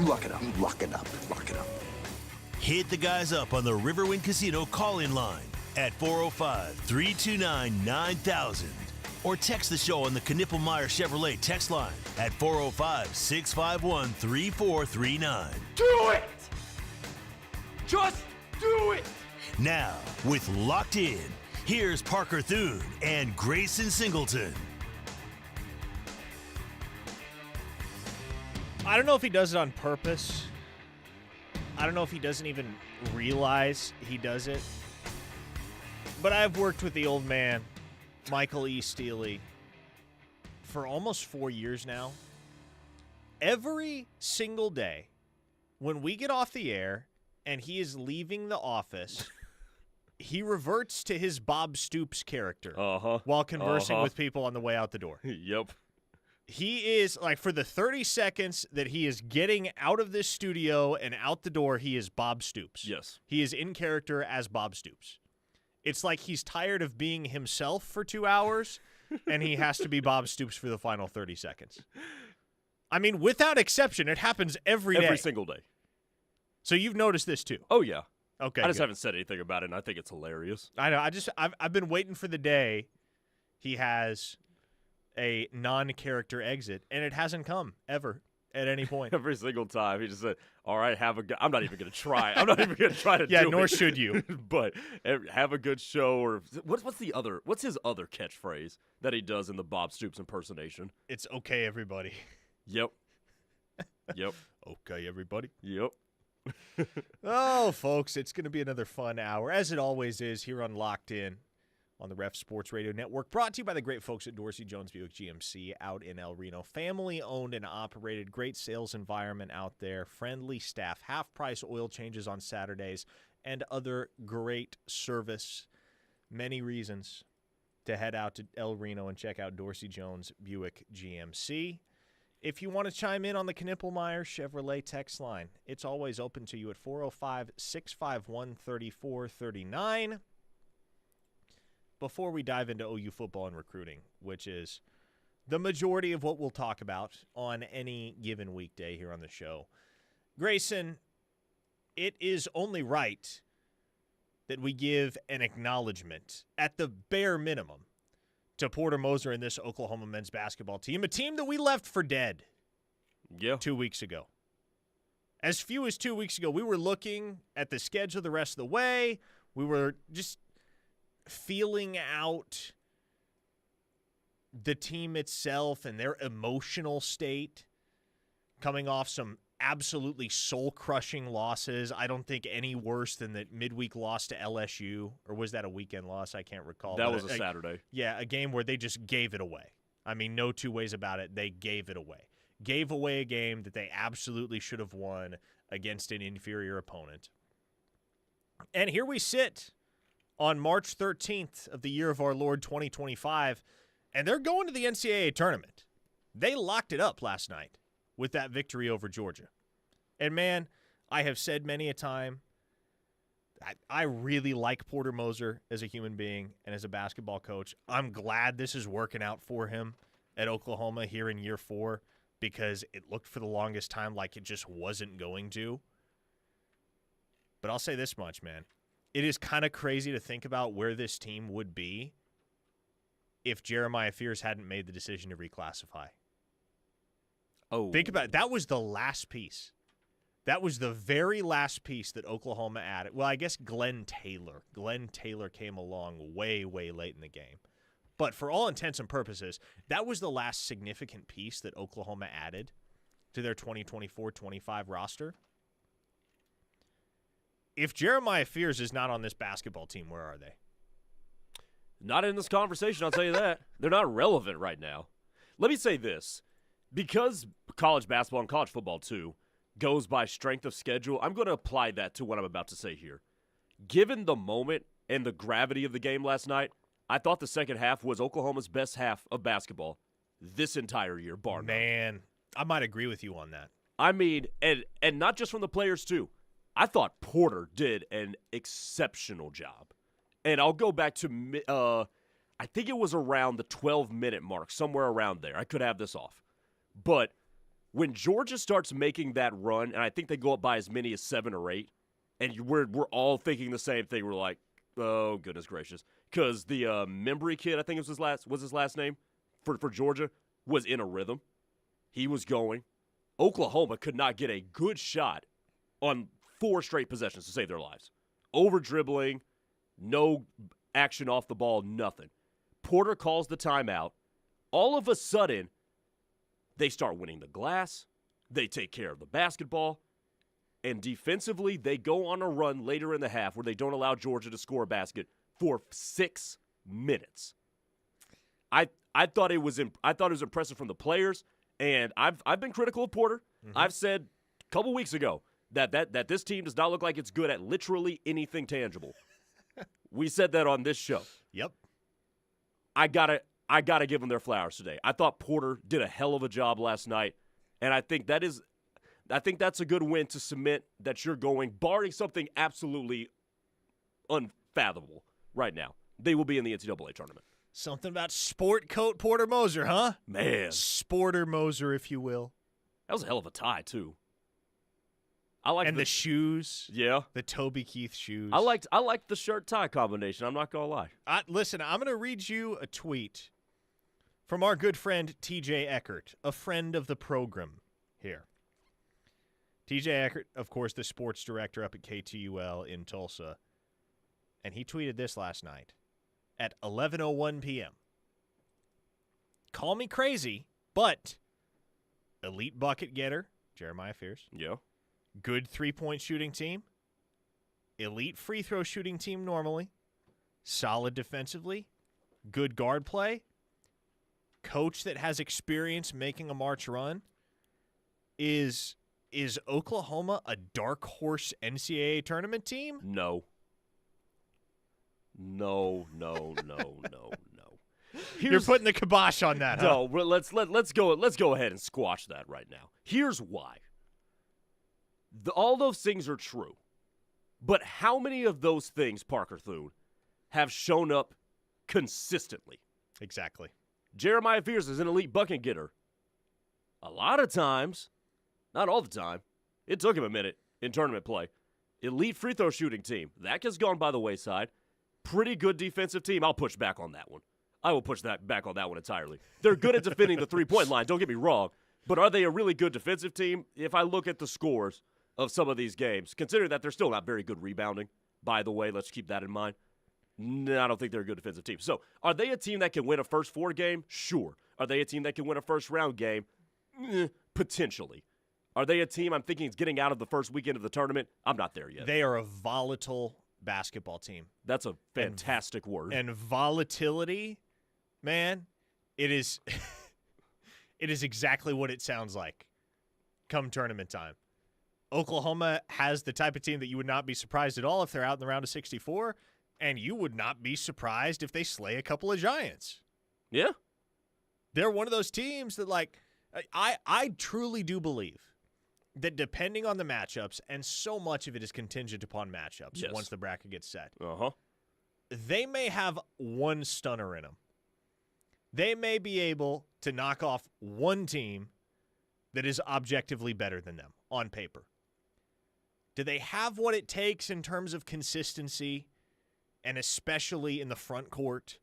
Lock it up. Lock it up. Lock it up. Hit the guys up on the Riverwind Casino call-in line at 405-329-9000 or text the show on the Knippelmeyer Chevrolet text line at 405-651-3439. Do it! Just do it! Now, with Locked In, here's Parker Thune and Grayson Singleton. I don't know if he does it on purpose. I don't know if he doesn't even realize he does it. But I've worked with the old man, Michael E. Steely, for almost 4 years now. Every single day, when we get off the air and he is leaving the office, he reverts to his Bob Stoops character while conversing with people on the way out the door. Yep. He is, like, for the 30 seconds that he is getting out of this studio and out the door, he is Bob Stoops. Yes. He is in character as Bob Stoops. It's like he's tired of being himself for 2 hours, and he has to be Bob Stoops for the final 30 seconds. I mean, without exception, it happens every day. Every single day. So you've noticed this too? Oh, yeah. Okay, I just good. haven't said anything about it, and I think it's hilarious. I know. I've been waiting for the day he has a non-character exit, and it hasn't come ever at any point. Every single time. He just said, all right, have a good – I'm not even going to try. I'm not even going to try to do it. Yeah, nor should you. But have a good show. Or what's his other catchphrase that he does in the Bob Stoops impersonation? It's okay, everybody. Yep. Yep. Okay, everybody. Yep. Oh, folks, it's going to be another fun hour, as it always is here on Locked In on the Ref Sports Radio Network, brought to you by the great folks at Dorsey Jones Buick GMC out in El Reno. Family-owned and operated, great sales environment out there, friendly staff, half-price oil changes on Saturdays, and other great service. Many reasons to head out to El Reno and check out Dorsey Jones Buick GMC. If you want to chime in on the Knippelmeyer Chevrolet text line, it's always open to you at 405-651-3439. Before we dive into OU football and recruiting, which is the majority of what we'll talk about on any given weekday here on the show, Grayson, it is only right that we give an acknowledgement, at the bare minimum, to Porter Moser and this Oklahoma men's basketball team, a team that we left for dead 2 weeks ago. As few as 2 weeks ago, we were looking at the schedule the rest of the way. We were just feeling out the team itself and their emotional state, coming off some absolutely soul-crushing losses. I don't think any worse than the midweek loss to LSU, or was that a weekend loss? I can't recall. That was a Saturday. Yeah, a game where they just gave it away. I mean, no two ways about it. They gave it away. Gave away a game that they absolutely should have won against an inferior opponent. And here we sit on March 13th of the year of our Lord 2025, and they're going to the NCAA tournament. They locked it up last night with that victory over Georgia. And, man, I have said many a time, I really like Porter Moser as a human being and as a basketball coach. I'm glad this is working out for him at Oklahoma here in year 4, because it looked for the longest time like it just wasn't going to. But I'll say this much, man. It is kind of crazy to think about where this team would be if Jeremiah Fears hadn't made the decision to reclassify. Oh, think about it. That was the last piece. That was the very last piece that Oklahoma added. Well, I guess Glenn Taylor. Glenn Taylor came along way, way late in the game. But for all intents and purposes, that was the last significant piece that Oklahoma added to their 2024-25 roster. If Jeremiah Fears is not on this basketball team, where are they? Not in this conversation, I'll tell you that. They're not relevant right now. Let me say this. Because college basketball and college football, too, goes by strength of schedule, I'm going to apply that to what I'm about to say here. Given the moment and the gravity of the game last night, I thought the second half was Oklahoma's best half of basketball this entire year, bar none. Man, I might agree with you on that. I mean, and not just from the players, too. I thought Porter did an exceptional job. And I'll go back to, I think it was around the 12-minute mark, somewhere around there. I could have this off. But when Georgia starts making that run, and I think they go up by as many as 7 or 8, and we're all thinking the same thing. We're like, oh, goodness gracious. Because the Membry kid, I think was his last name, for Georgia, was in a rhythm. He was going. Oklahoma could not get a good shot on 4 straight possessions to save their lives. Over-dribbling, no action off the ball, nothing. Porter calls the timeout. All of a sudden, they start winning the glass. They take care of the basketball. And defensively, they go on a run later in the half where they don't allow Georgia to score a basket for 6 minutes. I thought it was impressive from the players, and I've been critical of Porter. Mm-hmm. I've said a couple weeks ago that this team does not look like it's good at literally anything tangible. We said that on this show. Yep. I gotta give them their flowers today. I thought Porter did a hell of a job last night, and I think that's a good win to cement that you're going, barring something absolutely unfathomable right now. They will be in the NCAA tournament. Something about sport coat Porter Moser, huh? Man. Sporter Moser, if you will. That was a hell of a tie, too. I like the shoes. Yeah. The Toby Keith shoes. I liked the shirt-tie combination. I'm not going to lie. Listen, I'm going to read you a tweet from our good friend TJ Eckert, a friend of the program here. TJ Eckert, of course, the sports director up at KTUL in Tulsa. And he tweeted this last night at 11:01 p.m. Call me crazy, but elite bucket getter, Jeremiah Fears. Yeah. Good three-point shooting team. Elite free throw shooting team normally. Solid defensively. Good guard play. Coach that has experience making a March run. Is Oklahoma a dark horse NCAA tournament team? No. You're putting the kibosh on that, huh? No, let's go ahead and squash that right now. Here's why. All those things are true. But how many of those things, Parker Thune, have shown up consistently? Exactly. Jeremiah Fears is an elite bucket getter. A lot of times, not all the time, it took him a minute in tournament play. Elite free throw shooting team. That has gone by the wayside. Pretty good defensive team. I'll push back on that one. I will push back on that one entirely. They're good at defending the three-point line, don't get me wrong. But are they a really good defensive team? If I look at the scores of some of these games, considering that they're still not very good rebounding, by the way, let's keep that in mind. No, I don't think they're a good defensive team. So, are they a team that can win a first 4 game? Sure. Are they a team that can win a first-round game? Potentially. Are they a team I'm thinking is getting out of the first weekend of the tournament? I'm not there yet. They are a volatile basketball team. That's a fantastic word. And volatility, man, it is it is exactly what it sounds like come tournament time. Oklahoma has the type of team that you would not be surprised at all if they're out in the round of 64, and you would not be surprised if they slay a couple of giants. Yeah. They're one of those teams that, like, I truly do believe that depending on the matchups, and so much of it is contingent upon matchups once the bracket gets set, they may have one stunner in them. They may be able to knock off one team that is objectively better than them on paper. Do they have what it takes in terms of consistency, and especially in the front court,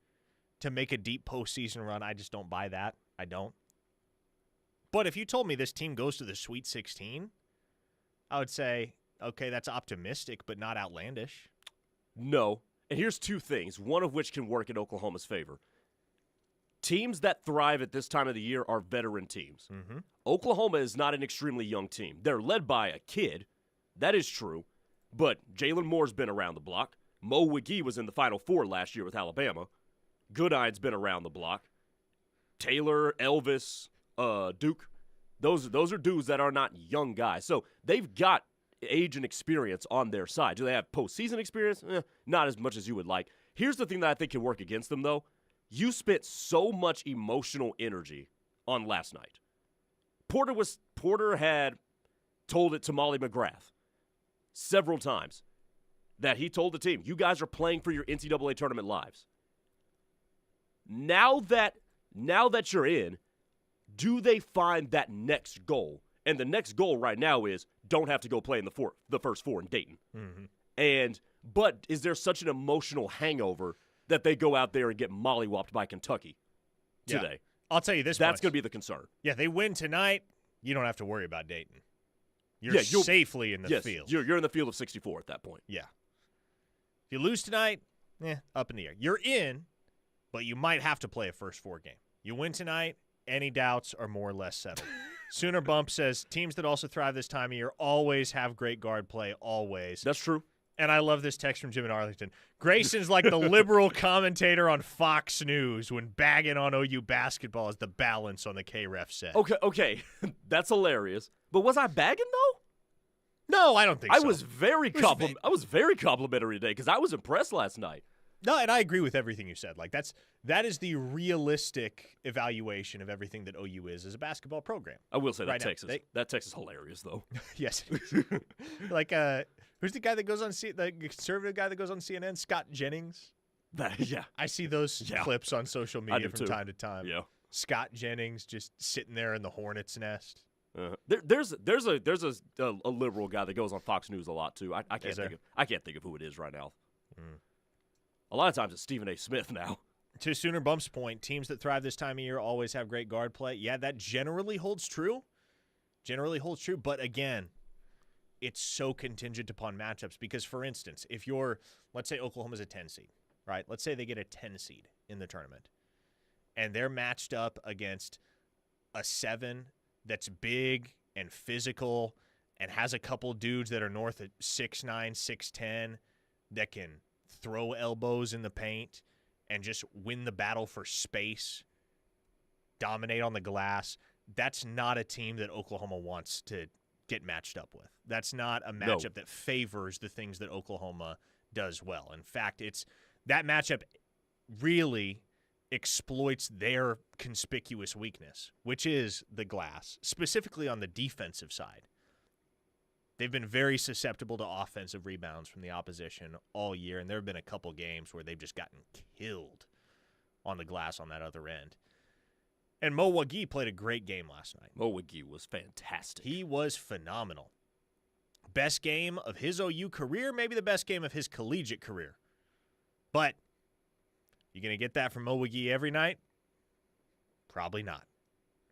to make a deep postseason run? I just don't buy that. I don't. But if you told me this team goes to the Sweet 16, I would say, okay, that's optimistic, but not outlandish. No. And here's 2 things, one of which can work in Oklahoma's favor. Teams that thrive at this time of the year are veteran teams. Mm-hmm. Oklahoma is not an extremely young team. They're led by a kid. That is true. But Jalen Moore's been around the block. Mo McGee was in the Final Four last year with Alabama. Goodine's been around the block. Taylor, Elvis, Duke, those are dudes that are not young guys. So they've got age and experience on their side. Do they have postseason experience? Not as much as you would like. Here's the thing that I think can work against them, though. You spent so much emotional energy on last night. Porter had told it to Molly McGrath several times that he told the team, you guys are playing for your NCAA tournament lives. Now that you're in, do they find that next goal? And the next goal right now is don't have to go play in the first 4 in Dayton. Mm-hmm. But is there such an emotional hangover that they go out there and get mollywopped by Kentucky today? Yeah. I'll tell you this That's much. going to be the concern. Yeah, they win tonight, you don't have to worry about Dayton. You're Yeah, safely in the field. You're in the field of 64 at that point. Yeah. If you lose tonight, up in the air. You're in, but you might have to play a first 4 game. You win tonight, any doubts are more or less settled. Sooner Bump says, teams that also thrive this time of year always have great guard play, always. That's true. And I love this text from Jim in Arlington. Grayson's like the liberal commentator on Fox News when bagging on OU basketball as the balance on the K-Ref set. Okay. That's hilarious. But was I bagging, though? No, I don't think so. I was very complimentary today because I was impressed last night. No, and I agree with everything you said. Like that is the realistic evaluation of everything that OU is as a basketball program. I will say Right that now, that text is hilarious, though. Yes. Like who's the guy that goes on the conservative guy that goes on CNN? Scott Jennings. Yeah. I see those clips on social media from time to time. Yeah. Scott Jennings just sitting there in the hornet's nest. There's a liberal guy that goes on Fox News a lot too. I can't think of who it is right now. A lot of times it's Stephen A. Smith now. To Sooner Bump's point, teams that thrive this time of year always have great guard play. Yeah, that generally holds true. But again, it's so contingent upon matchups because, for instance, if let's say Oklahoma's a 10 seed, right? Let's say they get a 10 seed in the tournament, and they're matched up against a 7 that's big and physical and has a couple dudes that are north of 6'9", 6'10", that can throw elbows in the paint and just win the battle for space, dominate on the glass. That's not a team that Oklahoma wants to get matched up with. That's not a matchup that favors the things that Oklahoma does well. In fact, that matchup really exploits their conspicuous weakness, which is the glass, specifically on the defensive side. They've been very susceptible to offensive rebounds from the opposition all year, and there have been a couple games where they've just gotten killed on the glass on that other end. And Mo Wagee played a great game last night. Mo Wagee was fantastic. He was phenomenal. Best game of his OU career, maybe the best game of his collegiate career. But you going to get that from Mo Wagee every night? Probably not.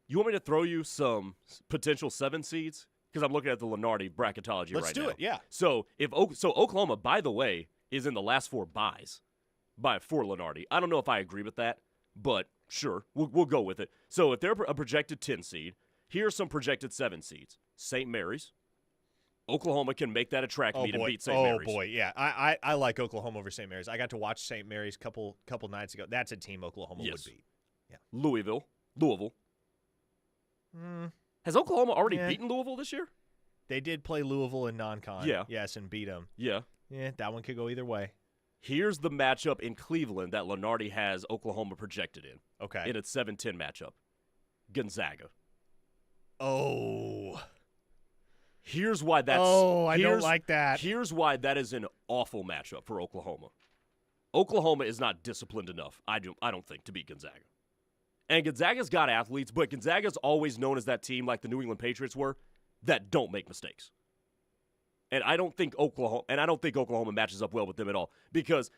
You want me to throw you some potential 7 seeds? Because I'm looking at the Lenardi bracketology right now. Let's do it, yeah. So Oklahoma, by the way, is in the last 4 buys for Lenardi. I don't know if I agree with that, but sure, we'll go with it. So if they're a projected 10 seed, here's some projected 7 seeds. St. Mary's. Oklahoma can make that a track meet and beat St. Mary's. Oh, boy, yeah. I like Oklahoma over St. Mary's. I got to watch St. Mary's couple nights ago. That's a team Oklahoma would beat. Yeah. Louisville. Has Oklahoma already beaten Louisville this year? They did play Louisville in non-con. Yeah. Yes, and beat them. Yeah. Yeah, that one could go either way. Here's the matchup in Cleveland that Lenardi has Oklahoma projected in. Okay. In its 7-10 matchup. Gonzaga. Oh. Here's why that's... Oh, I don't like that. Here's why that is an awful matchup for Oklahoma. Oklahoma is not disciplined enough, I don't think, to beat Gonzaga. And Gonzaga's got athletes, but Gonzaga's always known as that team, like the New England Patriots were, that don't make mistakes. And I don't think Oklahoma matches up well with them at all. Because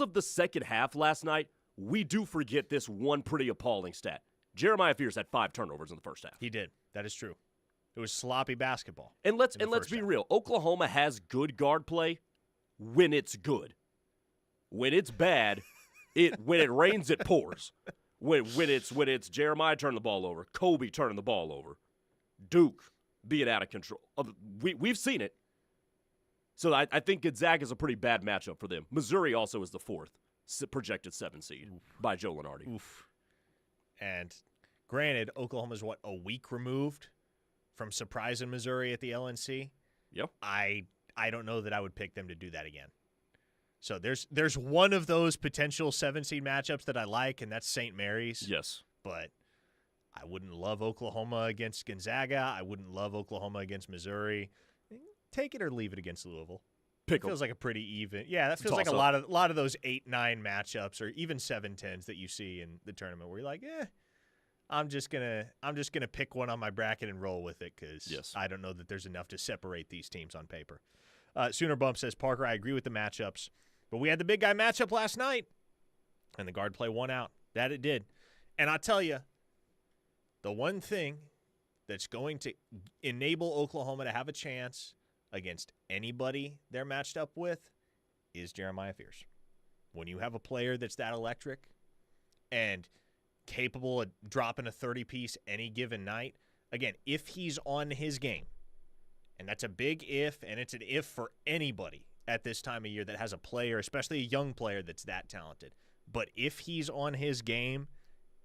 of the second half last night, we do forget this one pretty appalling stat. Jeremiah Fears had 5 turnovers in the first half. He did. That is true. It was sloppy basketball. And let's be real. Oklahoma has good guard play when it's good. When it's bad, when it rains, it pours. When it's Jeremiah turning the ball over, Kobe turning the ball over, Duke being out of control. We've seen it. So I think Gonzaga is a pretty bad matchup for them. Missouri also is the 4th projected 7 seed by Joe Lenardi. Oof. And granted, Oklahoma's a week removed from surprising Missouri at the LNC. Yep. I don't know that I would pick them to do that again. So there's one of those potential 7-seed matchups that I like, and that's St. Mary's. Yes. But I wouldn't love Oklahoma against Gonzaga. I wouldn't love Oklahoma against Missouri. Take it or leave it against Louisville. Pick 'em. Feels like a pretty even. Yeah, that feels like a lot of those 8-9 matchups or even 7-10s that you see in the tournament where you're like, I'm just gonna pick one on my bracket and roll with it because Yes. I don't know that there's enough to separate these teams on paper. Sooner Bump says, Parker, I agree with the matchups, but we had the big guy matchup last night, and the guard play won out. That it did. And I'll tell you, the one thing that's going to enable Oklahoma to have a chance against anybody they're matched up with is Jeremiah Fears. When you have a player that's that electric and capable of dropping a 30-piece any given night, again, if he's on his game, and that's a big if, and it's an if for anybody at this time of year that has a player, especially a young player that's that talented. But if he's on his game,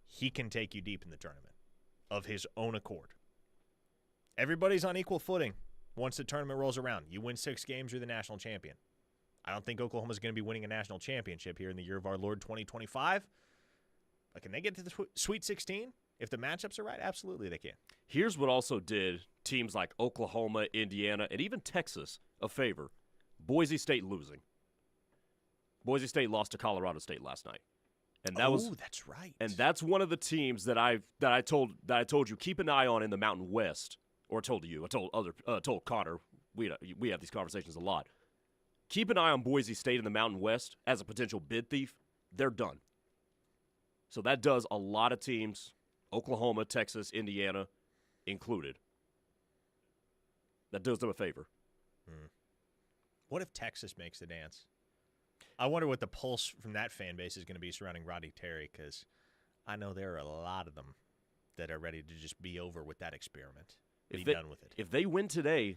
he can take you deep in the tournament of his own accord. Everybody's on equal footing once the tournament rolls around. You win 6 games, you're the national champion. I don't think Oklahoma's going to be winning a national championship here in the year of our Lord 2025. But can they get to the Sweet 16? If the matchups are right, absolutely they can. Here's what also did teams like Oklahoma, Indiana, and even Texas a favor. Boise State losing. Boise State lost to Colorado State last night. And that that's right. And that's one of the teams that I told you keep an eye on in the Mountain West, or told Connor. We have these conversations a lot. Keep an eye on Boise State in the Mountain West as a potential bid thief. They're done. So that does a lot of teams, Oklahoma, Texas, Indiana included. That does them a favor. What if Texas makes the dance? I wonder what the pulse from that fan base is going to be surrounding Roddy Terry, because I know there are a lot of them that are ready to just be over with that experiment, done with it. If they win today,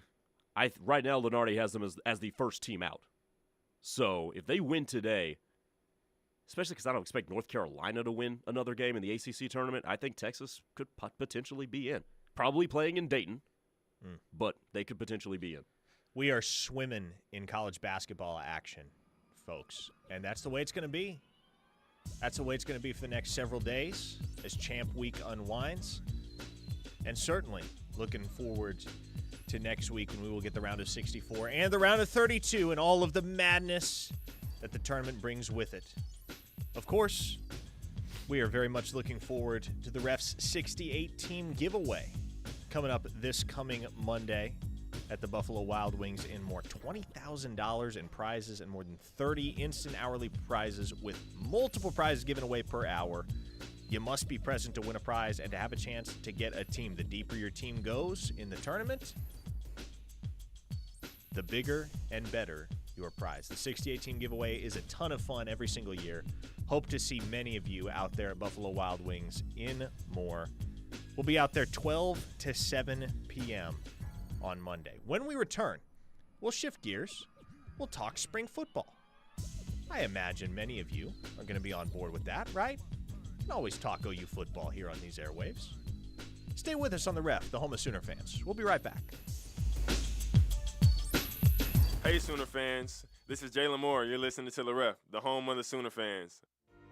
right now Lenardi has them as the first team out. So if they win today, especially because I don't expect North Carolina to win another game in the ACC tournament, I think Texas could potentially be in. Probably playing in Dayton, but they could potentially be in. We are swimming in college basketball action, folks, and that's the way it's going to be. That's the way it's going to be for the next several days as Champ Week unwinds. And certainly looking forward to next week when we will get the round of 64 and the round of 32 and all of the madness that the tournament brings with it. Of course, we are very much looking forward to the Refs 68 team giveaway coming up this coming Monday at the Buffalo Wild Wings in more. $20,000 in prizes and more than 30 instant hourly prizes with multiple prizes given away per hour. You must be present to win a prize and to have a chance to get a team. The deeper your team goes in the tournament, the bigger and better your prize. The 68 team giveaway is a ton of fun every single year. Hope to see many of you out there at Buffalo Wild Wings in more. We'll be out there 12 to 7 p.m. on Monday. When we return, we'll shift gears. We'll talk spring football. I imagine many of you are going to be on board with that, right? We can always talk OU football here on these airwaves. Stay with us on The Ref, the home of Sooner fans. We'll be right back. Hey, Sooner fans. This is Jalen Moore. You're listening to The Ref, the home of the Sooner fans.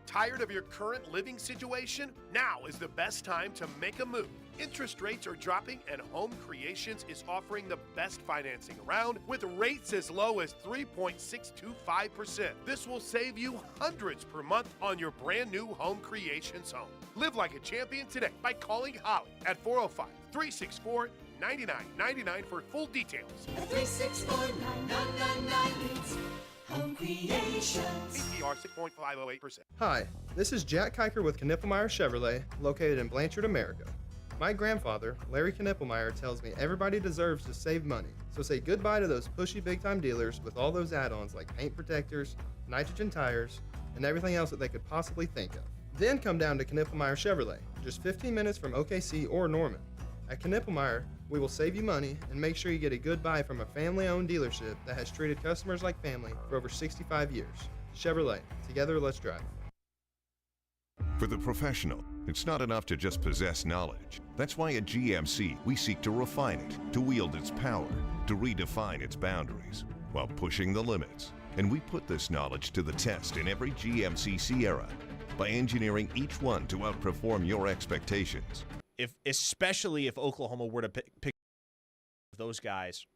Tired of your current living situation? Now is the best time to make a move. Interest rates are dropping and Home Creations is offering the best financing around with rates as low as 3.625%. This will save you hundreds per month on your brand new Home Creations home. Live like a champion today by calling Holly at 405-364-9999 for full details. 364-9999 Home Creations. APR 6.508%. Hi, this is Jack Kiker with Knippelmeyer Chevrolet, located in Blanchard, America. My grandfather, Larry Knippelmeyer, tells me everybody deserves to save money, so say goodbye to those pushy big-time dealers with all those add-ons like paint protectors, nitrogen tires, and everything else that they could possibly think of. Then come down to Knippelmeyer Chevrolet, just 15 minutes from OKC or Norman. At Knippelmeyer, we will save you money and make sure you get a good buy from a family-owned dealership that has treated customers like family for over 65 years. Chevrolet, together let's drive. For the professional, it's not enough to just possess knowledge. That's why at GMC, we seek to refine it, to wield its power, to redefine its boundaries, while pushing the limits. And we put this knowledge to the test in every GMC Sierra by engineering each one to outperform your expectations. Especially if Oklahoma were to pick those guys,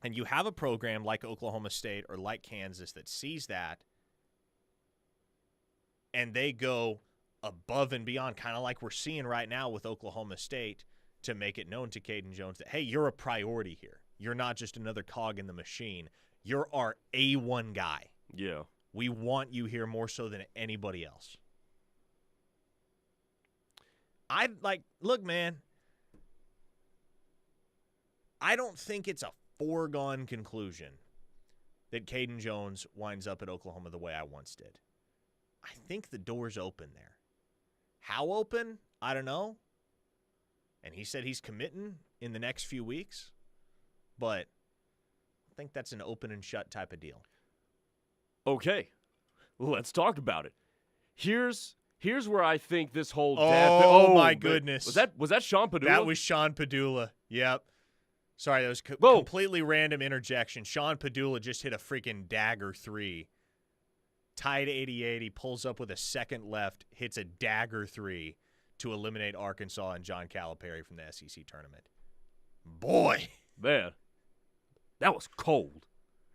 and you have a program like Oklahoma State or like Kansas that sees that, and they go above and beyond, kind of like we're seeing right now with Oklahoma State, to make it known to Caden Jones that, hey, you're a priority here. You're not just another cog in the machine. You're our A1 guy. Yeah. We want you here more so than anybody else. Look, man, I don't think it's a foregone conclusion that Caden Jones winds up at Oklahoma the way I once did. I think the door's open there. How open? I don't know. And he said he's committing in the next few weeks. But I think that's an open and shut type of deal. Okay, let's talk about it. Here's where I think this whole Oh my goodness. Was that Sean Padula? That was Sean Padula. Yep. Sorry, that was completely random interjection. Sean Padula just hit a freaking dagger 3. Tied 88. He pulls up with a second left, hits a dagger 3 to eliminate Arkansas and John Calipari from the SEC tournament. Boy. Man, that was cold.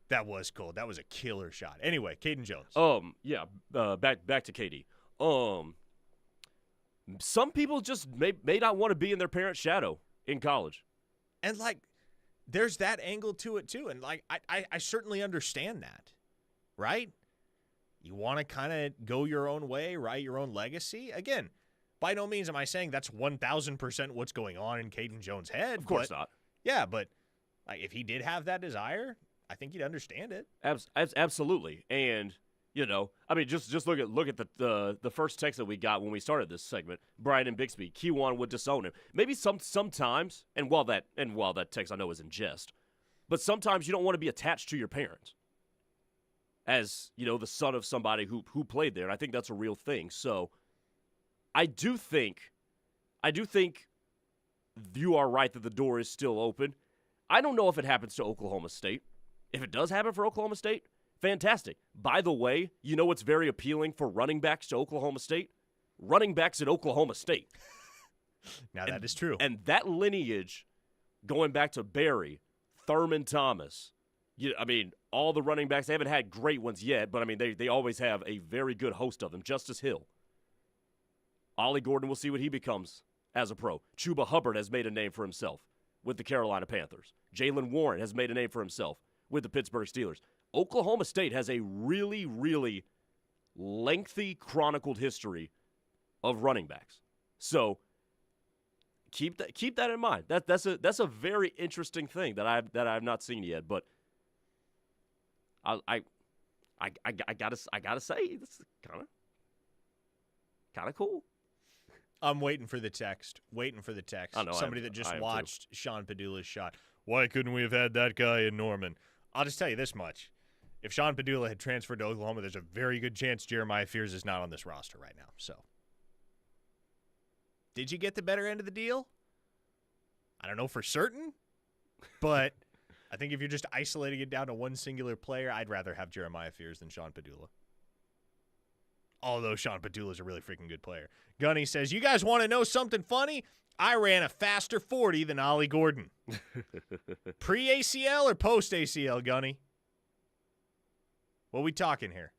That was cold. That was a killer shot. Anyway, Caden Jones. Back to KD. Some people just may not want to be in their parents' shadow in college. And, there's that angle to it, too. And, I certainly understand that, right? You want to kind of go your own way, write your own legacy. Again, by no means am I saying that's 1,000% what's going on in Caden Jones' head. Of course not. Yeah, but if he did have that desire, I think you'd understand it. Absolutely. And, just look at the first text that we got when we started this segment. Brian and Bixby, Kewan would disown him. Maybe sometimes, and while that text I know is in jest, but sometimes you don't want to be attached to your parents as, the son of somebody who played there. And I think that's a real thing. So I do think you are right that the door is still open. I don't know if it happens to Oklahoma State. If it does happen for Oklahoma State, fantastic. By the way, you know what's very appealing for running backs to Oklahoma State? Running backs at Oklahoma State. Now, that is true. And that lineage, going back to Barry, Thurman Thomas, all the running backs, they haven't had great ones yet, but, they always have a very good host of them. Justice Hill. Ollie Gordon, we'll see what he becomes as a pro. Chuba Hubbard has made a name for himself with the Carolina Panthers. Jalen Warren has made a name for himself with the Pittsburgh Steelers. Oklahoma State has a really, really lengthy chronicled history of running backs. So keep that in mind. That's a very interesting thing that I've not seen yet. But I gotta say this is kind of cool. I'm waiting for the text. I know, Somebody that just I am watched Sean Padula's shot. Why couldn't we have had that guy in Norman? I'll just tell you this much. If Sean Padula had transferred to Oklahoma, there's a very good chance Jeremiah Fears is not on this roster right now. So, did you get the better end of the deal? I don't know for certain, but I think if you're just isolating it down to one singular player, I'd rather have Jeremiah Fears than Sean Padula. Although Sean Padula is a really freaking good player. Gunny says, you guys want to know something funny? I ran a faster 40 than Ollie Gordon. Pre-ACL or post-ACL, Gunny? What we talking here?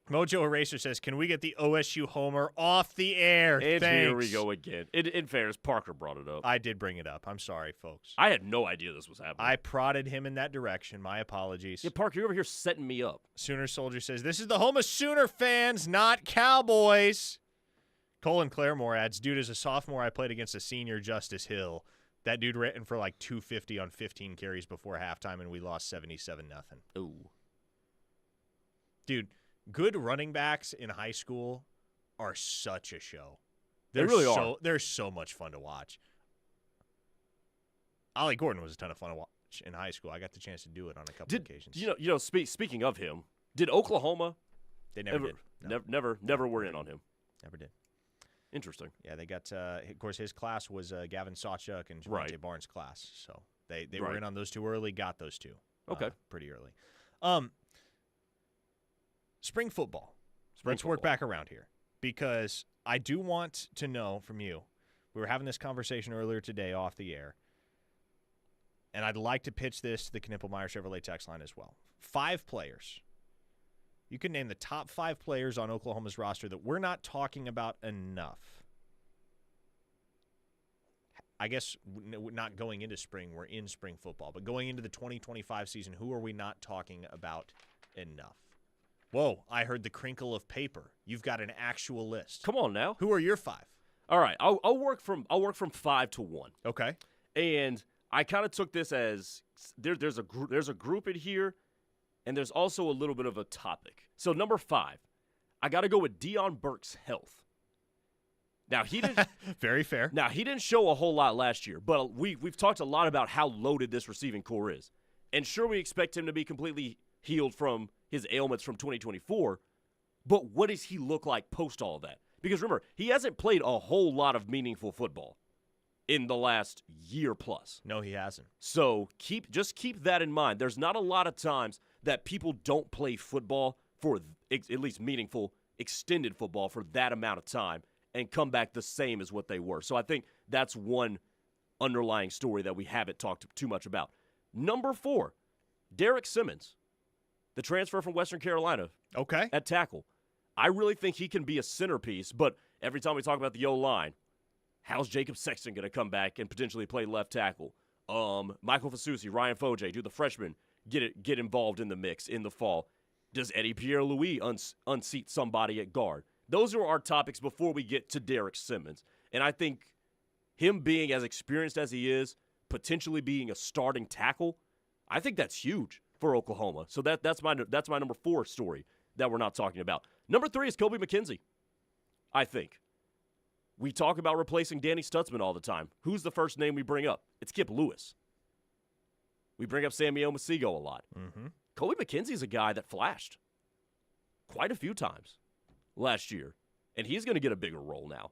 Mojo Eraser says, can we get the OSU homer off the air? And Thanks. here we go again. In fairness, Parker brought it up. I did bring it up. I'm sorry, folks. I had no idea this was happening. I prodded him in that direction. My apologies. Yeah, Parker, you're over here setting me up. Sooner Soldier says, this is the home of Sooner fans, not Cowboys. Colin Claremore adds, dude, as a sophomore, I played against a senior, Justice Hill. That dude ran for 250 on 15 carries before halftime, and we lost 77-0. Ooh. Dude, good running backs in high school are such a show. They really are. They're so much fun to watch. Ollie Gordon was a ton of fun to watch in high school. I got the chance to do it on a couple occasions. Speaking of him, did Oklahoma? They never did. No. Never were in on him. Never did. Interesting. Yeah, they got. Of course, his class was Gavin Sawchuk and Javonte Barnes' class, so they were in on those two early. Got those two. Okay. Pretty early. Spring football. Let's work back around here because I do want to know from you. We were having this conversation earlier today off the air, and I'd like to pitch this to the Knippelmeyer Chevrolet text line as well. 5 players You can name the top 5 players on Oklahoma's roster that we're not talking about enough. I guess not going into spring, we're in spring football, but going into the 2025 season, who are we not talking about enough? Whoa, I heard the crinkle of paper. You've got an actual list. Come on now. Who are your 5? All right, I'll work from 5 to 1. Okay. And I kind of took this as there's a group in here, and there's also a little bit of a topic. So number 5, I got to go with Deion Burke's health. Now he didn't very fair. Now he didn't show a whole lot last year, but we've talked a lot about how loaded this receiving core is. And sure, we expect him to be completely healed from his ailments from 2024, but what does he look like post all of that? Because remember, he hasn't played a whole lot of meaningful football in the last year plus. No, he hasn't. So just keep that in mind. There's not a lot of times that people don't play football for at least meaningful, extended football for that amount of time and come back the same as what they were. So I think that's one underlying story that we haven't talked too much about. Number 4, Derek Simmons, the transfer from Western Carolina. Okay. At tackle. I really think he can be a centerpiece, but every time we talk about the O-line, how's Jacob Sexton going to come back and potentially play left tackle? Michael Fasusi, Ryan Foje, do the freshmen get involved in the mix in the fall? Does Eddie Pierre-Louis unseat somebody at guard? Those are our topics before we get to Derek Simmons. And I think him being as experienced as he is, potentially being a starting tackle, I think that's huge for Oklahoma. So that's my number 4 story that we're not talking about. Number 3 is Kobe McKenzie, I think. We talk about replacing Danny Stutzman all the time. Who's the first name we bring up? It's Kip Lewis. We bring up Sammy Omasigo a lot. Mm-hmm. Kobe McKenzie's a guy that flashed quite a few times last year, and he's going to get a bigger role now.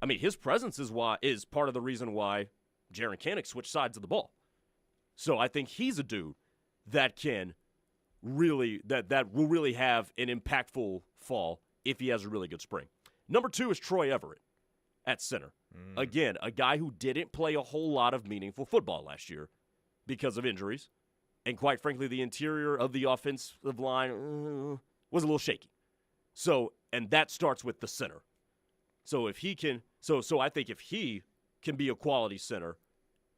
I mean, his presence is part of the reason why Jaron Kanek switched sides of the ball. So I think he's a dude that can really that will really have an impactful fall if he has a really good spring. Number 2 is Troy Everett at center. Again, a guy who didn't play a whole lot of meaningful football last year because of injuries, and quite frankly, the interior of the offensive line was a little shaky. So, and that starts with the center. So if he can, so I think if he can be a quality center,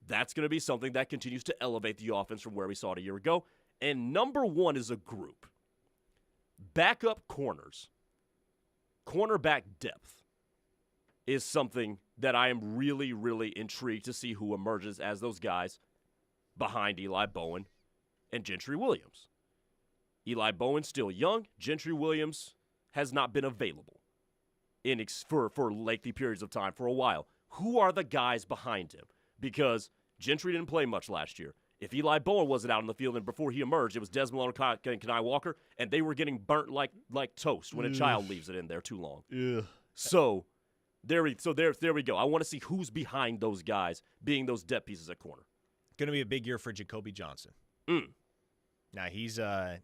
that's going to be something that continues to elevate the offense from where we saw it a year ago. And number 1 is a group. Backup corners, cornerback depth is something that I am really, really intrigued to see who emerges as those guys behind Eli Bowen and Gentry Williams. Eli Bowen's still young. Gentry Williams has not been available for lengthy periods of time for a while. Who are the guys behind him? Because Gentry didn't play much last year. If Eli Bowen wasn't out on the field and before he emerged, it was Des Malone and Kenai Walker, and they were getting burnt like toast when a child leaves it in there too long. Yeah. So there we go. I want to see who's behind those guys being those depth pieces at corner. Going to be a big year for Jacoby Johnson. Now he's going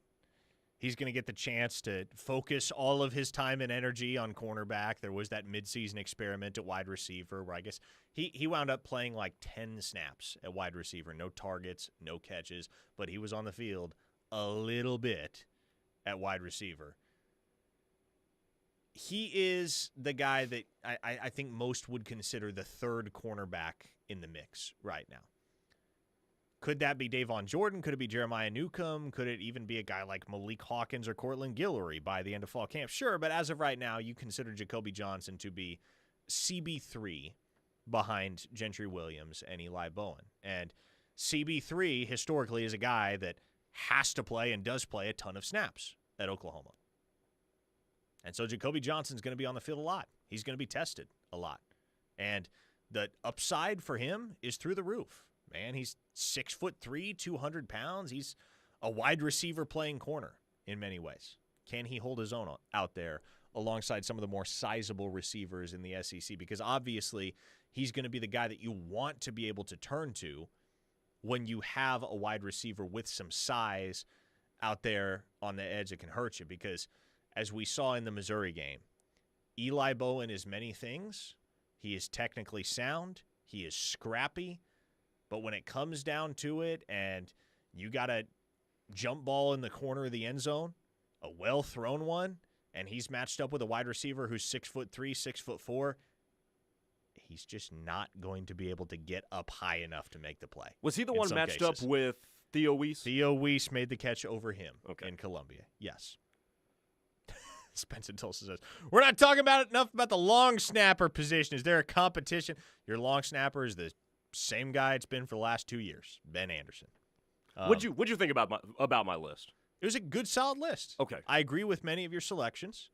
to get the chance to focus all of his time and energy on cornerback. There was that midseason experiment at wide receiver where I guess he wound up playing like 10 snaps at wide receiver. No targets, no catches, but he was on the field a little bit at wide receiver. He is the guy that I think most would consider the 3rd cornerback in the mix right now. Could that be Davon Jordan? Could it be Jeremiah Newcomb? Could it even be a guy like Malik Hawkins or Cortland Guillory by the end of fall camp? Sure, but as of right now, you consider Jacoby Johnson to be CB3 behind Gentry Williams and Eli Bowen. And CB3 historically is a guy that has to play and does play a ton of snaps at Oklahoma. And so Jacoby Johnson's going to be on the field a lot. He's going to be tested a lot. And the upside for him is through the roof. Man, he's 6'3", 200 pounds. He's a wide receiver playing corner in many ways. Can he hold his own out there alongside some of the more sizable receivers in the SEC? Because obviously he's going to be the guy that you want to be able to turn to when you have a wide receiver with some size out there on the edge that can hurt you. Because as we saw in the Missouri game, Eli Bowen is many things. He is technically sound. He is scrappy. But when it comes down to it and you got a jump ball in the corner of the end zone a well-thrown one, and he's matched up with a wide receiver who's 6'3", 6'4", he's just not going to be able to get up high enough to make the play. Was he the one matched up with Theo Weiss? Theo Weiss made the catch over him in Columbia. Yes. Spencer Tulsa says, we're not talking about enough about the long snapper position. Is there a competition? Your long snapper is the same guy it's been for the last 2 years, Ben Anderson. What'd you think about my list? It was a good, solid list. Okay. I agree with many of your selections.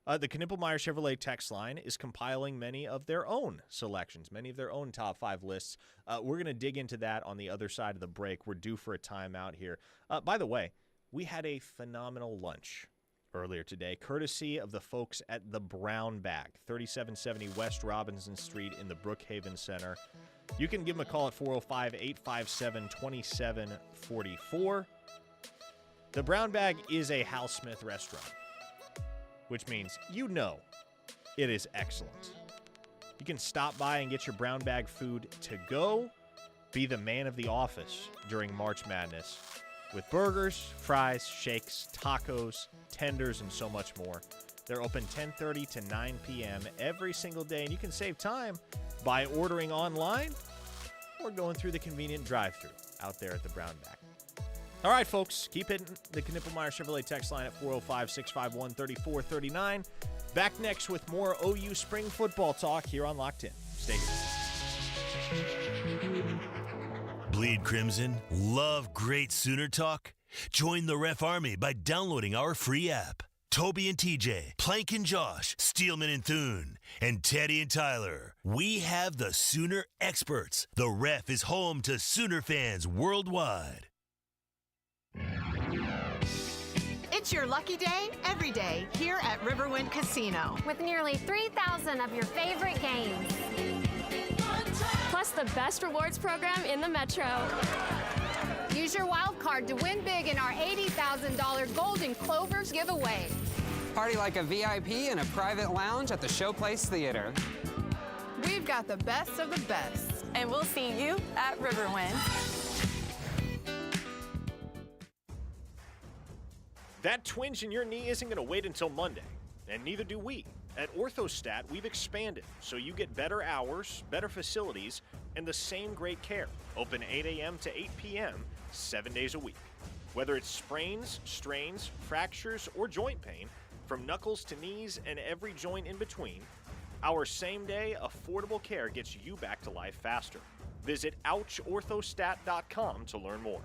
The Knippelmeyer Chevrolet text line is compiling many of their own selections, many of their own top 5 lists. We're going to dig into that on the other side of the break. We're due for a timeout here. By the way, we had a phenomenal lunch earlier today, courtesy of the folks at the Brown Bag, 3770 West Robinson Street in the Brookhaven Center. You can give them a call at 405-857-2744. The Brown Bag is a Hal Smith restaurant, which means you know it is excellent. You can stop by and get your Brown Bag food to go. Be the man of the office during March Madness with burgers, fries, shakes, tacos, tenders, and so much more. They're open 10:30 to 9 p.m. every single day, and you can save time by ordering online or going through the convenient drive-thru out there at the Brown Bag. All right, folks, keep hitting the Knippelmeyer Chevrolet text line at 405-651-3439. Back next with more OU spring football talk here on Locked In. Stay tuned. Bleed Crimson? Love great Sooner talk? Join the Ref Army by downloading our free app. Toby and TJ, Plank and Josh, Steelman and Thune, and Teddy and Tyler. We have the Sooner experts. The Ref is home to Sooner fans worldwide. It's your lucky day every day here at Riverwind Casino. With nearly 3,000 of your favorite games. Plus the best rewards program in the Metro. Use your wild card to win big in our $80,000 Golden Clovers giveaway. Party like a VIP in a private lounge at the Showplace Theater. We've got the best of the best. And we'll see you at Riverwind. That twinge in your knee isn't going to wait until Monday, and neither do we. At Orthostat, we've expanded, so you get better hours, better facilities, and the same great care. Open 8 a.m. to 8 p.m., 7 days a week. Whether it's sprains, strains, fractures, or joint pain, from knuckles to knees and every joint in between, our same-day, affordable care gets you back to life faster. Visit OuchOrthostat.com to learn more.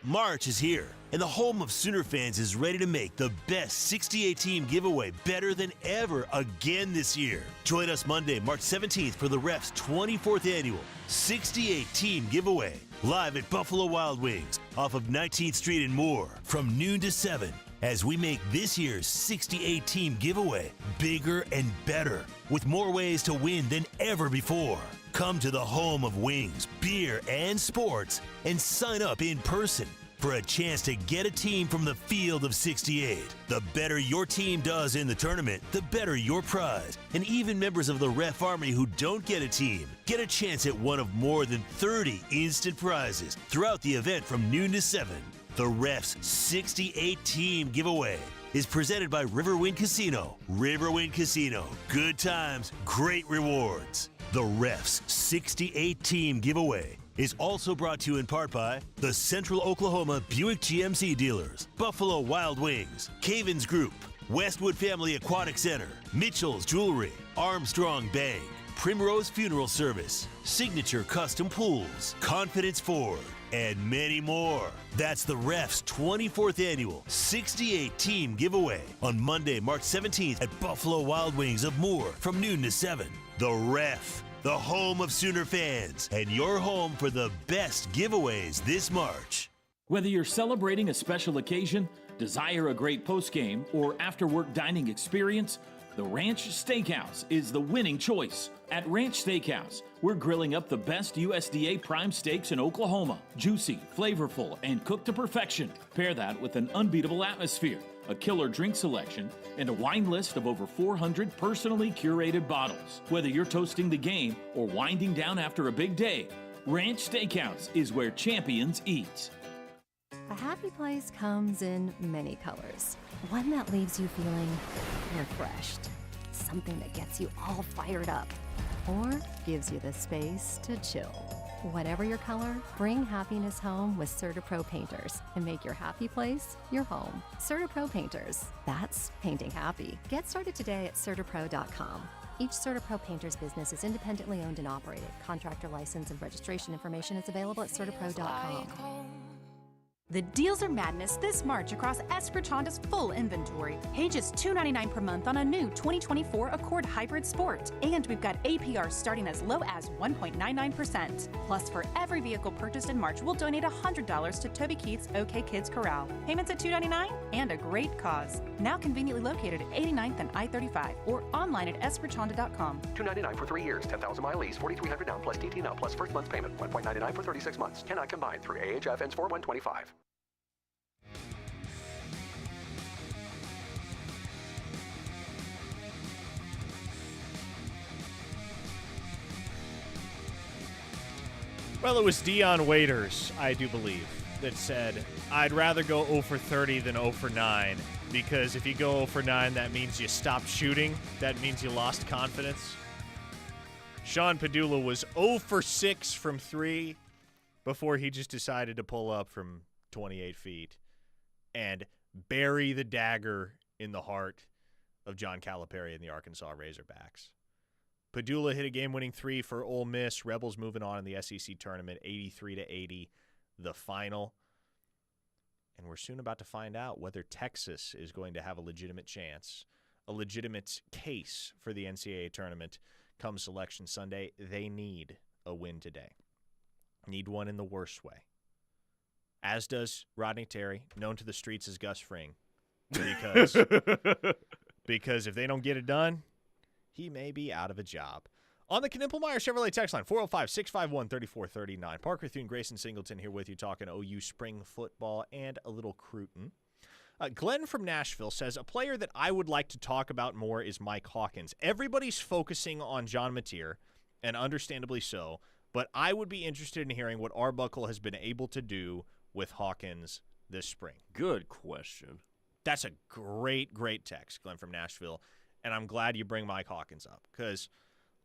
March is here, and the home of Sooner fans is ready to make the best 68-team giveaway better than ever again this year. Join us Monday, March 17th for the Ref's 24th annual 68-team giveaway, live at Buffalo Wild Wings off of 19th Street and Moore from noon to 7 as we make this year's 68-team giveaway bigger and better with more ways to win than ever before. Come to the home of wings, beer, and sports and sign up in person for a chance to get a team from the field of 68. The better your team does in the tournament, the better your prize. And even members of the Ref Army who don't get a team get a chance at one of more than 30 instant prizes throughout the event from noon to 7. The Ref's 68-team giveaway is presented by Riverwind Casino. Riverwind Casino. Good times, great rewards. The Ref's 68-team giveaway is also brought to you in part by the Central Oklahoma Buick GMC dealers, Buffalo Wild Wings, Cavens Group, Westwood Family Aquatic Center, Mitchell's Jewelry, Armstrong Bank, Primrose Funeral Service, Signature Custom Pools, Confidence Ford, and many more. That's the Ref's 24th annual 68-team giveaway on Monday, March 17th at Buffalo Wild Wings of Moore from noon to 7. The Ref, the home of Sooner fans, and your home for the best giveaways this March. Whether you're celebrating a special occasion, desire a great postgame, or after-work dining experience, the Ranch Steakhouse is the winning choice. At Ranch Steakhouse, we're grilling up the best USDA prime steaks in Oklahoma. Juicy, flavorful, and cooked to perfection. Pair that with an unbeatable atmosphere, a killer drink selection, and a wine list of over 400 personally curated bottles. Whether you're toasting the game or winding down after a big day, Ranch Steakhouse is where champions eat. A happy place comes in many colors. One that leaves you feeling refreshed. Something that gets you all fired up. Or gives you the space to chill. Whatever your color, bring happiness home with CertaPro Painters and make your happy place your home. CertaPro Painters. That's painting happy. Get started today at CertaPro.com. Each CertaPro Painters business is independently owned and operated. Contractor license and registration information is available at CertaPro.com. The deals are madness this March across Esper Honda's full inventory. Pay just $299 per month on a new 2024 Accord Hybrid Sport. And we've got APR starting as low as 1.99%. Plus, for every vehicle purchased in March, we'll donate $100 to Toby Keith's OK Kids Corral. Payments at $299 and a great cause. Now conveniently located at 89th and I-35 or online at esperchonda.com. $299 for 3 years, 10,000-mile lease, $4,300 down plus DT now plus first month's payment, $1.99 for 36 months. Cannot combine through AHF ends 4/125. Well, it was Dion Waiters, I do believe, that said, I'd rather go 0 for 30 than 0 for 9, because if you go 0 for 9, that means you stopped shooting. That means you lost confidence. Sean Padula was 0 for 6 from 3 before he just decided to pull up from 28 feet and bury the dagger in the heart of John Calipari and the Arkansas Razorbacks. Padula hit a game-winning 3 for Ole Miss. Rebels moving on in the SEC tournament, 83-80, the final. And we're soon about to find out whether Texas is going to have a legitimate chance, a legitimate case for the NCAA tournament come Selection Sunday. They need a win today. Need one in the worst way. As does Rodney Terry, known to the streets as Gus Fring. Because if they don't get it done, he may be out of a job. On the Knippelmeyer Chevrolet text line, 405-651-3439. Parker Thune, Grayson Singleton here with you talking OU spring football and a little crootin. Glenn from Nashville says, a player that I would like to talk about more is Mike Hawkins. Everybody's focusing on John Mateer, and understandably so, but I would be interested in hearing what Arbuckle has been able to do with Hawkins this spring. Good question. That's a great, great text, Glenn from Nashville. And I'm glad you bring Mike Hawkins up because,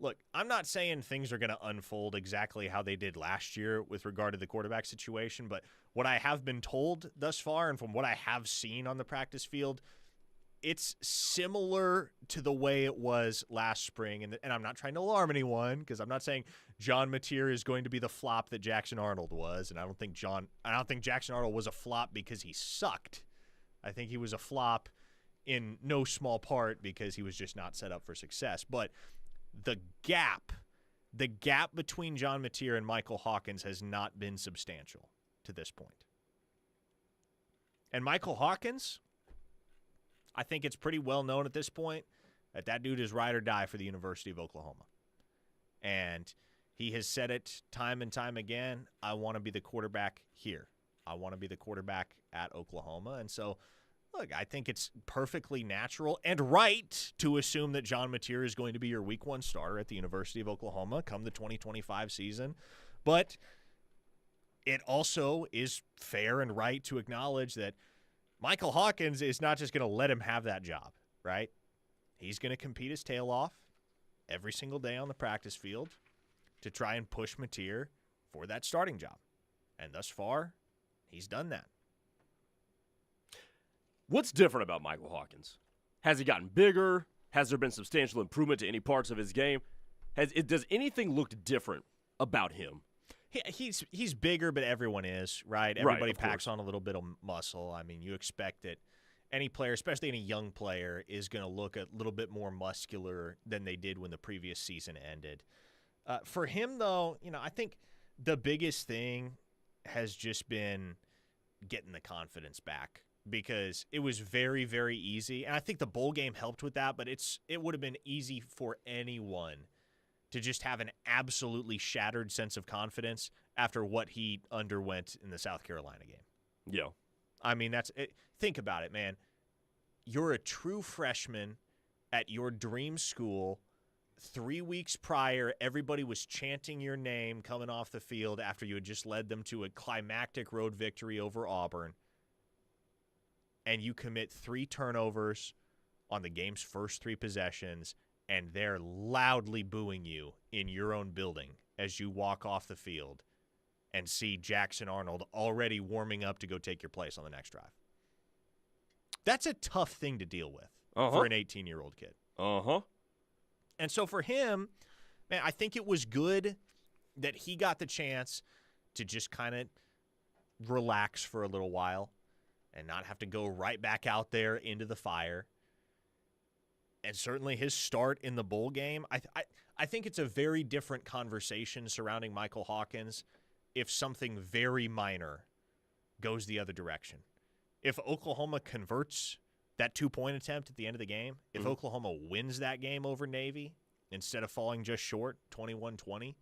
look, I'm not saying things are going to unfold exactly how they did last year with regard to the quarterback situation, but what I have been told thus far and from what I have seen on the practice field, it's similar to the way it was last spring. And I'm not trying to alarm anyone because I'm not saying John Mateer is going to be the flop that Jackson Arnold was, and I don't think Jackson Arnold was a flop because he sucked. I think he was a flop in no small part because he was just not set up for success. But the gap between John Mateer and Michael Hawkins has not been substantial to this point. And Michael Hawkins, I think it's pretty well known at this point that dude is ride or die for the University of Oklahoma. And he has said it time and time again, I want to be the quarterback here. I want to be the quarterback at Oklahoma. And so, look, I think it's perfectly natural and right to assume that John Mateer is going to be your week 1 starter at the University of Oklahoma come the 2025 season. But it also is fair and right to acknowledge that Michael Hawkins is not just going to let him have that job, right? He's going to compete his tail off every single day on the practice field to try and push Mateer for that starting job. And thus far, he's done that. What's different about Michael Hawkins? Has he gotten bigger? Has there been substantial improvement to any parts of his game? Does anything look different about him? He's bigger, but everyone is, right? Everybody packs on a little bit of muscle. I mean, you expect that any player, especially any young player, is going to look a little bit more muscular than they did when the previous season ended. For him, though, I think the biggest thing has just been getting the confidence back. Because it was very, very easy. And I think the bowl game helped with that, but it would have been easy for anyone to just have an absolutely shattered sense of confidence after what he underwent in the South Carolina game. Yeah. I mean, that's it. Think about it, man. You're a true freshman at your dream school, 3 weeks prior, everybody was chanting your name coming off the field after you had just led them to a climactic road victory over Auburn, and you commit 3 turnovers on the game's first 3 possessions, and they're loudly booing you in your own building as you walk off the field and see Jackson Arnold already warming up to go take your place on the next drive. That's a tough thing to deal with for an 18-year-old kid. And so for him, man, I think it was good that he got the chance to just kind of relax for a little while and not have to go right back out there into the fire. And certainly his start in the bowl game, I think it's a very different conversation surrounding Michael Hawkins if something very minor goes the other direction. If Oklahoma converts that 2-point attempt at the end of the game, if Oklahoma wins that game over Navy instead of falling just short, 21-20,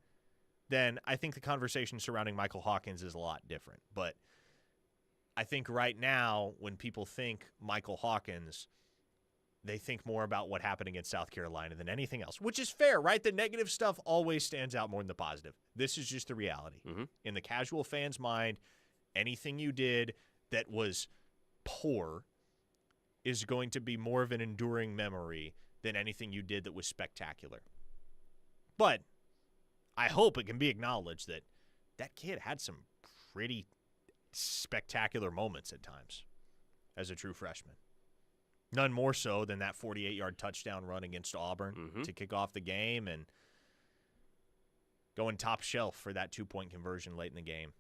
then I think the conversation surrounding Michael Hawkins is a lot different. But I think right now when people think Michael Hawkins, they think more about what happened against South Carolina than anything else, which is fair, right? The negative stuff always stands out more than the positive. This is just the reality. In the casual fan's mind, anything you did that was poor is going to be more of an enduring memory than anything you did that was spectacular. But I hope it can be acknowledged that that kid had some pretty spectacular moments at times as a true freshman. None more so than that 48-yard touchdown run against Auburn to kick off the game and going top shelf for that 2-point conversion late in the game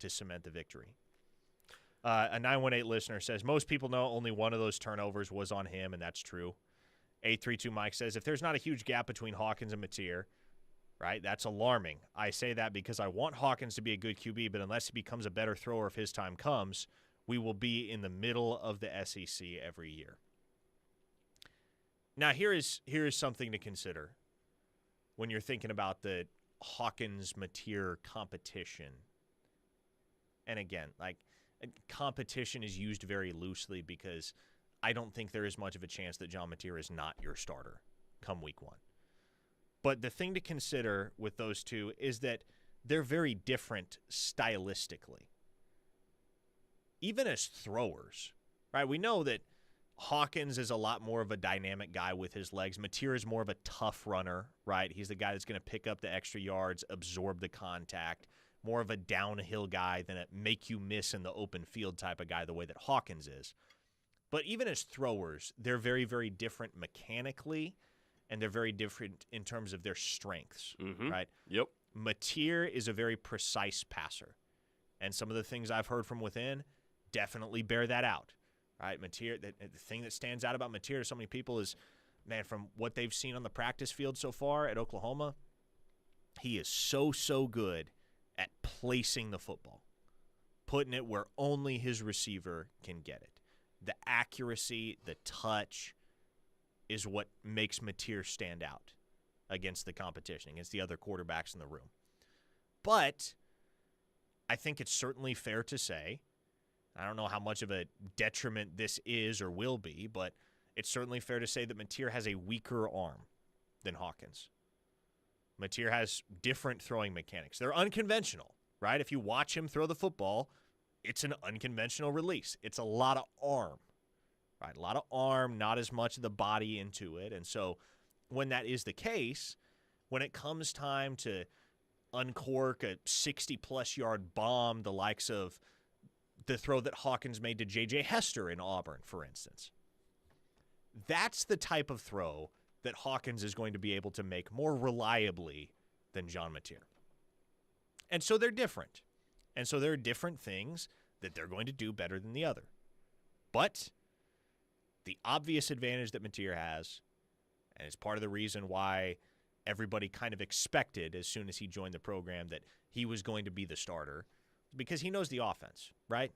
to cement the victory. A 918 listener says, most people know only one of those turnovers was on him, and that's true. 832 Mike says, if there's not a huge gap between Hawkins and Mateer, right, that's alarming. I say that because I want Hawkins to be a good QB, but unless he becomes a better thrower if his time comes, we will be in the middle of the SEC every year. Now, here is something to consider when you're thinking about the Hawkins-Mateer competition. And again, like, competition is used very loosely because I don't think there is much of a chance that John Mateer is not your starter come week 1. But the thing to consider with those two is that they're very different stylistically. Even as throwers, right? We know that Hawkins is a lot more of a dynamic guy with his legs. Mateer is more of a tough runner, right? He's the guy that's going to pick up the extra yards, absorb the contact, more of a downhill guy than a make you miss in the open field type of guy the way that Hawkins is. But even as throwers, they're very, very different mechanically, and they're very different in terms of their strengths, right? Yep. Mateer is a very precise passer, and some of the things I've heard from within definitely bear that out, right? Mateer, the thing that stands out about Mateer to so many people is, man, from what they've seen on the practice field so far at Oklahoma, he is so good at placing the football, putting it where only his receiver can get it. The accuracy, the touch is what makes Mateer stand out against the competition, against the other quarterbacks in the room. But I think it's certainly fair to say, I don't know how much of a detriment this is or will be, but it's certainly fair to say that Mateer has a weaker arm than Hawkins. Mateer has different throwing mechanics. They're unconventional, right? If you watch him throw the football, it's an unconventional release. It's a lot of arm, right? A lot of arm, not as much of the body into it. And so when that is the case, when it comes time to uncork a 60-plus yard bomb, the likes of the throw that Hawkins made to J.J. Hester in Auburn, for instance, that's the type of throw that Hawkins is going to be able to make more reliably than John Mateer. And so they're different. And so there are different things that they're going to do better than the other. But the obvious advantage that Mateer has, and it's part of the reason why everybody kind of expected as soon as he joined the program that he was going to be the starter, because he knows the offense, right?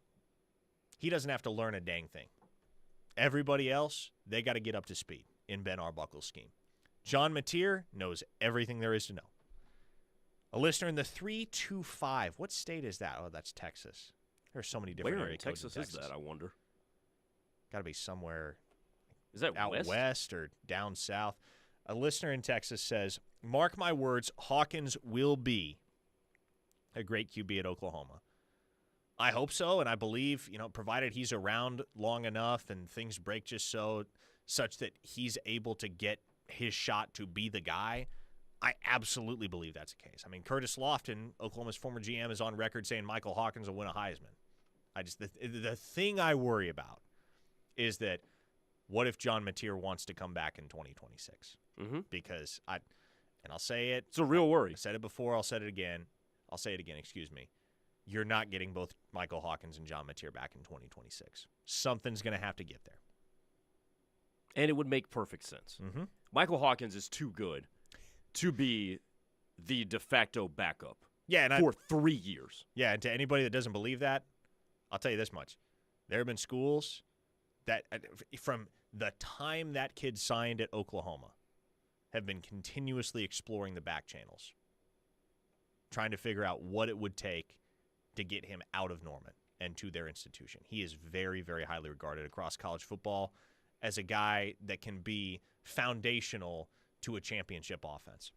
He doesn't have to learn a dang thing. Everybody else, they got to get up to speed in Ben Arbuckle's scheme. John Mateer knows everything there is to know. A listener in the 325. What state is that? Oh, that's Texas. There's so many different Where area in codes Texas is that, I wonder? Got to be somewhere is that out west? west or down south. A listener in Texas says, mark my words, Hawkins will be a great QB at Oklahoma. I hope so, and I believe, provided he's around long enough and things break just such that he's able to get his shot to be the guy, I absolutely believe that's the case. I mean, Curtis Lofton, Oklahoma's former GM, is on record saying Michael Hawkins will win a Heisman. The thing I worry about is that what if John Mateer wants to come back in 2026? Mm-hmm. Because I'll say it. It's a real worry. I said it before. I'll say it again. Excuse me. You're not getting both Michael Hawkins and John Mateer back in 2026. Something's going to have to get there. And it would make perfect sense. Mm-hmm. Michael Hawkins is too good to be the de facto backup for 3 years. Yeah, and to anybody that doesn't believe that, I'll tell you this much. There have been schools that, from the time that kid signed at Oklahoma, have been continuously exploring the back channels, trying to figure out what it would take to get him out of Norman and to their institution. He is very, very highly regarded across college football as a guy that can be foundational to a championship offense.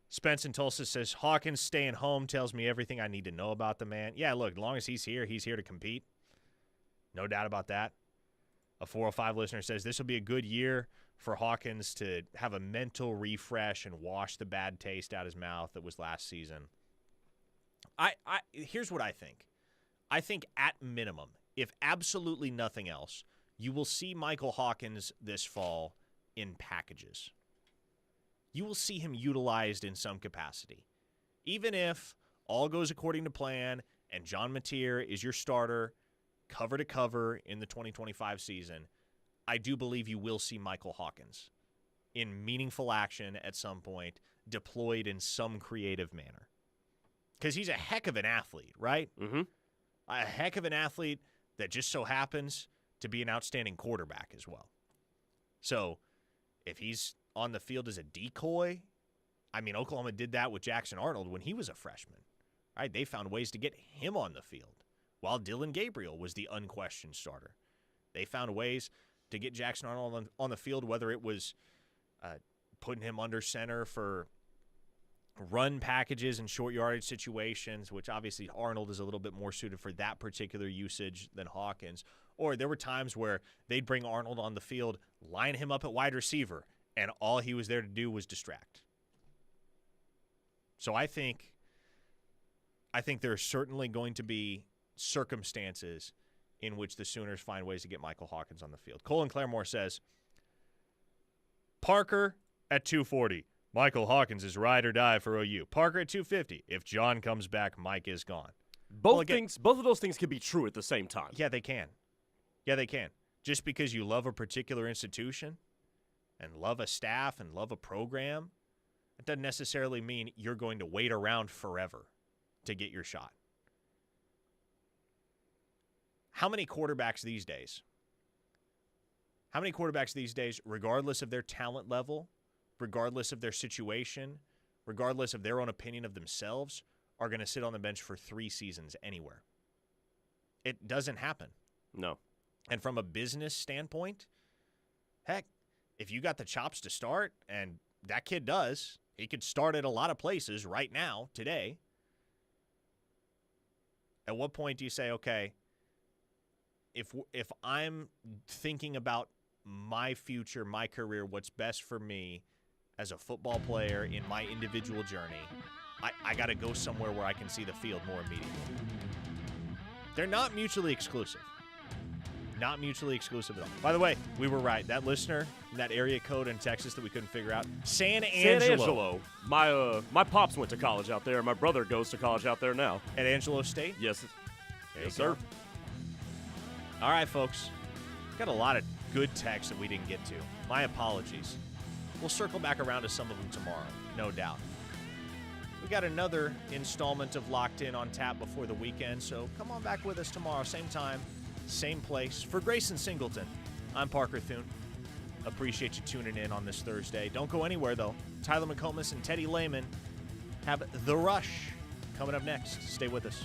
Spence in Tulsa says, Hawkins staying home tells me everything I need to know about the man. Yeah, look, as long as he's here to compete. No doubt about that. A 405 listener says, this will be a good year for Hawkins to have a mental refresh and wash the bad taste out his mouth that was last season. Here's what I think. I think at minimum, if absolutely nothing else, you will see Michael Hawkins this fall in packages. You will see him utilized in some capacity. Even if all goes according to plan and John Mateer is your starter cover to cover in the 2025 season, I do believe you will see Michael Hawkins in meaningful action at some point, deployed in some creative manner. Because he's a heck of an athlete, right? Mm-hmm. A heck of an athlete that just so happens to be an outstanding quarterback as well. So if he's on the field as a decoy, I mean, Oklahoma did that with Jackson Arnold when he was a freshman, right? They found ways to get him on the field while Dylan Gabriel was the unquestioned starter. They found ways to get Jackson Arnold on the field, whether it was putting him under center for run packages and short yardage situations, which obviously Arnold is a little bit more suited for that particular usage than Hawkins. Or there were times where they'd bring Arnold on the field, line him up at wide receiver, and all he was there to do was distract. So I think there are certainly going to be circumstances in which the Sooners find ways to get Michael Hawkins on the field. Colin Claremore says, Parker at 240. Michael Hawkins is ride or die for OU. Parker at 250. If John comes back, Mike is gone. Both of those things can be true at the same time. Yeah, they can. Yeah, they can. Just because you love a particular institution and love a staff and love a program, it doesn't necessarily mean you're going to wait around forever to get your shot. How many quarterbacks these days, regardless of their talent level, regardless of their situation, regardless of their own opinion of themselves, are going to sit on the bench for 3 seasons anywhere? It doesn't happen. No. And from a business standpoint, heck, if you got the chops to start, and that kid does, he could start at a lot of places right now, today. At what point do you say, okay, if I'm thinking about my future, my career, what's best for me as a football player in my individual journey, I got to go somewhere where I can see the field more immediately. They're not mutually exclusive. Not mutually exclusive at all. By the way, we were right. That listener, that area code in Texas that we couldn't figure out, San Angelo. My pops went to college out there. My brother goes to college out there now. At Angelo State? Yes. Yes, sir. All right, folks. Got a lot of good texts that we didn't get to. My apologies. We'll circle back around to some of them tomorrow, no doubt. We got another installment of Locked In on tap before the weekend, so come on back with us tomorrow, same time, same place. For Grayson Singleton, I'm Parker Thune. Appreciate you tuning in on this Thursday. Don't go anywhere, though. Tyler McComas and Teddy Lehman have The Rush coming up next. Stay with us.